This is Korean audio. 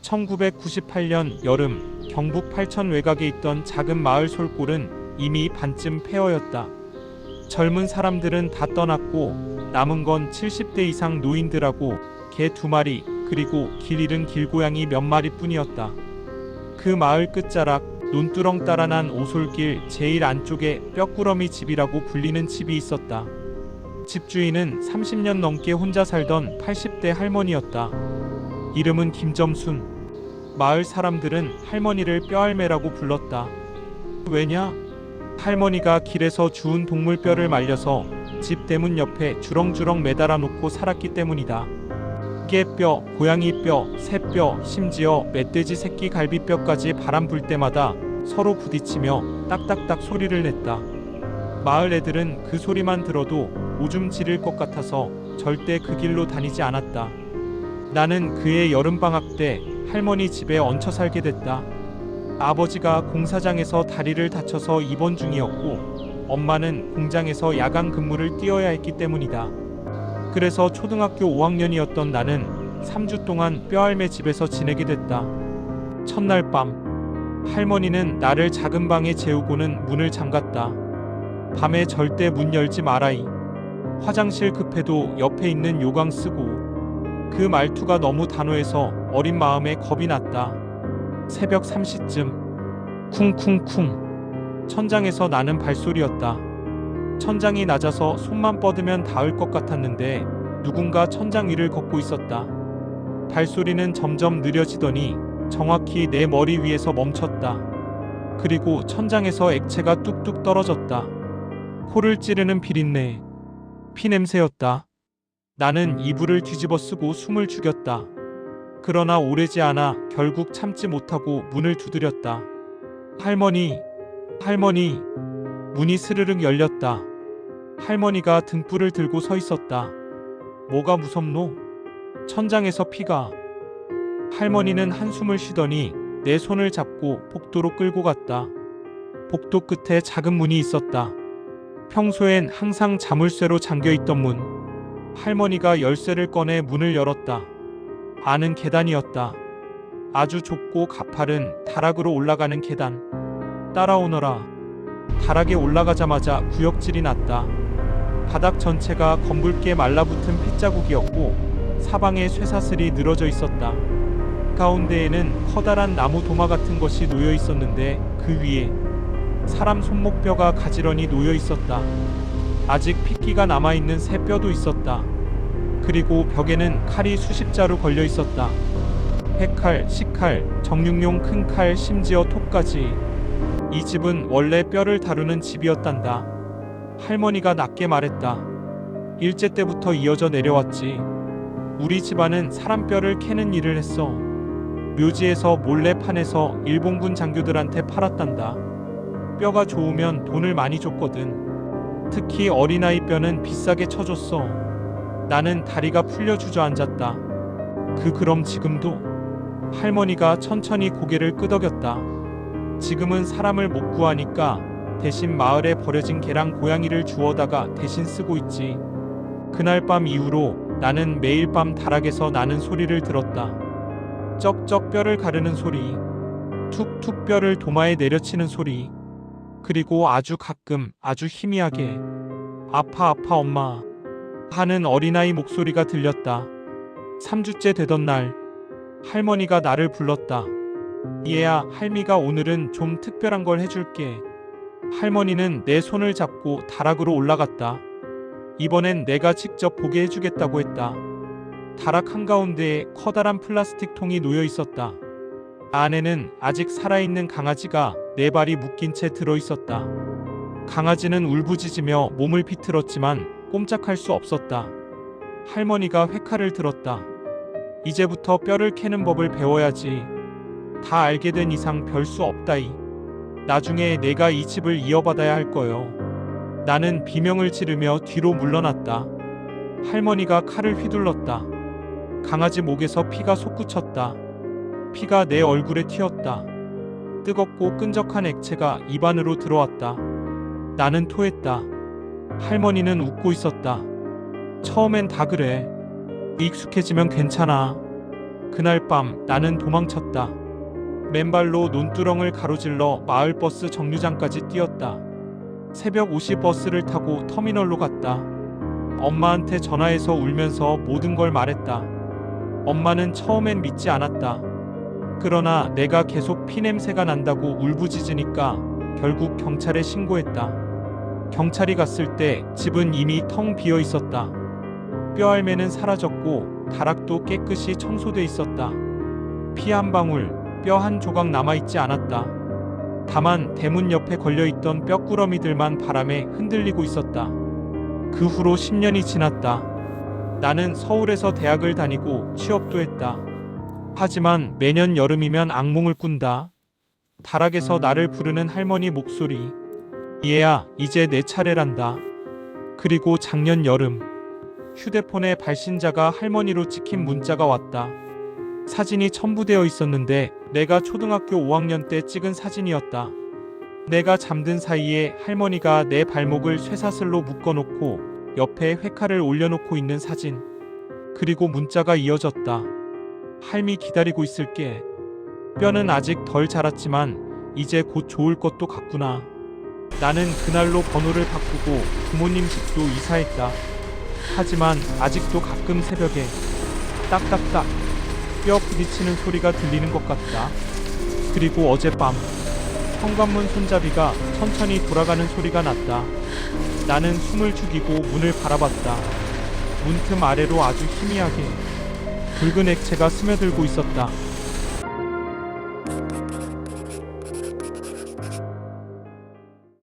1998년 여름 경북 팔천 외곽에 있던 작은 마을 솔골은 이미 반쯤 폐허였다. 젊은 사람들은 다 떠났고 남은 건 70대 이상 노인들하고 개 2마리 그리고 길 잃은 길고양이 몇 마리뿐이었다. 그 마을 끝자락 논두렁 따라 난 오솔길 제일 안쪽에 뼈꾸러미 집이라고 불리는 집이 있었다. 집주인은 30년 넘게 혼자 살던 80대 할머니였다. 이름은 김점순. 마을 사람들은 할머니를 뼈할매라고 불렀다. 왜냐? 할머니가 길에서 주운 동물뼈를 말려서 집 대문 옆에 주렁주렁 매달아 놓고 살았기 때문이다. 깨뼈, 고양이뼈, 새뼈, 심지어 멧돼지 새끼 갈비뼈까지 바람 불 때마다 서로 부딪히며 딱딱딱 소리를 냈다. 마을 애들은 그 소리만 들어도 오줌 지릴 것 같아서 절대 그 길로 다니지 않았다. 나는 그해 여름방학 때 할머니 집에 얹혀 살게 됐다. 아버지가 공사장에서 다리를 다쳐서 입원 중이었고 엄마는 공장에서 야간 근무를 뛰어야 했기 때문이다. 그래서 초등학교 5학년이었던 나는 3주 동안 뼈할매 집에서 지내게 됐다. 첫날 밤 할머니는 나를 작은 방에 재우고는 문을 잠갔다. 밤에 절대 문 열지 마라이. 화장실 급해도 옆에 있는 요강 쓰고. 그 말투가 너무 단호해서 어린 마음에 겁이 났다. 새벽 3시쯤 쿵쿵쿵 천장에서 나는 발소리였다. 천장이 낮아서 손만 뻗으면 닿을 것 같았는데 누군가 천장 위를 걷고 있었다. 발소리는 점점 느려지더니 정확히 내 머리 위에서 멈췄다. 그리고 천장에서 액체가 뚝뚝 떨어졌다. 코를 찌르는 비린내, 피냄새였다. 나는 이불을 뒤집어 쓰고 숨을 죽였다. 그러나 오래지 않아 결국 참지 못하고 문을 두드렸다. 할머니, 할머니. 문이 스르륵 열렸다. 할머니가 등불을 들고 서 있었다. 뭐가 무섭노? 천장에서 피가. 할머니는 한숨을 쉬더니 내 손을 잡고 복도로 끌고 갔다. 복도 끝에 작은 문이 있었다. 평소엔 항상 자물쇠로 잠겨있던 문. 할머니가 열쇠를 꺼내 문을 열었다. 안은 계단이었다. 아주 좁고 가파른 다락으로 올라가는 계단. 따라오너라. 다락에 올라가자마자 구역질이 났다. 바닥 전체가 검붉게 말라붙은 핏자국이었고 사방에 쇠사슬이 늘어져 있었다. 가운데에는 커다란 나무 도마 같은 것이 놓여 있었는데 그 위에 사람 손목뼈가 가지런히 놓여 있었다. 아직 핏기가 남아있는 새 뼈도 있었다. 그리고 벽에는 칼이 수십 자루 걸려 있었다. 회칼, 식칼, 정육용 큰 칼, 심지어 톱까지. 이 집은 원래 뼈를 다루는 집이었단다. 할머니가 낮게 말했다. 일제 때부터 이어져 내려왔지. 우리 집안은 사람 뼈를 캐는 일을 했어. 묘지에서 몰래 파내서 일본군 장교들한테 팔았단다. 뼈가 좋으면 돈을 많이 줬거든. 특히 어린아이 뼈는 비싸게 쳐줬어. 나는 다리가 풀려 주저앉았다. 그럼 지금도? 할머니가 천천히 고개를 끄덕였다. 지금은 사람을 못 구하니까 대신 마을에 버려진 개랑 고양이를 주워다가 대신 쓰고 있지. 그날 밤 이후로 나는 매일 밤 다락에서 나는 소리를 들었다. 쩍쩍 뼈를 가르는 소리, 툭툭 뼈를 도마에 내려치는 소리, 그리고 아주 가끔 아주 희미하게 아파 엄마 하는 어린아이 목소리가 들렸다. 3주째 되던 날 할머니가 나를 불렀다. 얘야, 할미가 오늘은 좀 특별한 걸 해줄게. 할머니는 내 손을 잡고 다락으로 올라갔다. 이번엔 내가 직접 보게 해주겠다고 했다. 다락 한가운데에 커다란 플라스틱 통이 놓여 있었다. 안에는 아직 살아있는 강아지가 네 발이 묶인 채 들어있었다. 강아지는 울부짖으며 몸을 비틀었지만 꼼짝할 수 없었다. 할머니가 회칼을 들었다. 이제부터 뼈를 캐는 법을 배워야지. 다 알게 된 이상 별 수 없다이. 나중에 내가 이 집을 이어받아야 할 거요. 나는 비명을 지르며 뒤로 물러났다. 할머니가 칼을 휘둘렀다. 강아지 목에서 피가 솟구쳤다. 피가 내 얼굴에 튀었다. 뜨겁고 끈적한 액체가 입안으로 들어왔다. 나는 토했다. 할머니는 웃고 있었다. 처음엔 다 그래. 익숙해지면 괜찮아. 그날 밤 나는 도망쳤다. 맨발로 논두렁을 가로질러 마을버스 정류장까지 뛰었다. 새벽 5시 버스를 타고 터미널로 갔다. 엄마한테 전화해서 울면서 모든 걸 말했다. 엄마는 처음엔 믿지 않았다. 그러나 내가 계속 피냄새가 난다고 울부짖으니까 결국 경찰에 신고했다. 경찰이 갔을 때 집은 이미 텅 비어 있었다. 뼈알매는 사라졌고 다락도 깨끗이 청소돼 있었다. 피 한 방울, 뼈 한 조각 남아있지 않았다. 다만 대문 옆에 걸려있던 뼈꾸러미들만 바람에 흔들리고 있었다. 그 후로 10년이 지났다. 나는 서울에서 대학을 다니고 취업도 했다. 하지만 매년 여름이면 악몽을 꾼다. 다락에서 나를 부르는 할머니 목소리. 얘야, 이제 내 차례란다. 그리고 작년 여름, 휴대폰에 발신자가 할머니로 찍힌 문자가 왔다. 사진이 첨부되어 있었는데 내가 초등학교 5학년 때 찍은 사진이었다. 내가 잠든 사이에 할머니가 내 발목을 쇠사슬로 묶어놓고 옆에 회칼을 올려놓고 있는 사진. 그리고 문자가 이어졌다. 할미 기다리고 있을게. 뼈는 아직 덜 자랐지만 이제 곧 좋을 것도 같구나. 나는 그날로 번호를 바꾸고 부모님 집도 이사했다. 하지만 아직도 가끔 새벽에 딱딱딱 뼈 부딪히는 소리가 들리는 것 같다. 그리고 어젯밤 현관문 손잡이가 천천히 돌아가는 소리가 났다. 나는 숨을 죽이고 문을 바라봤다. 문틈 아래로 아주 희미하게 붉은 액체가 스며들고 있었다.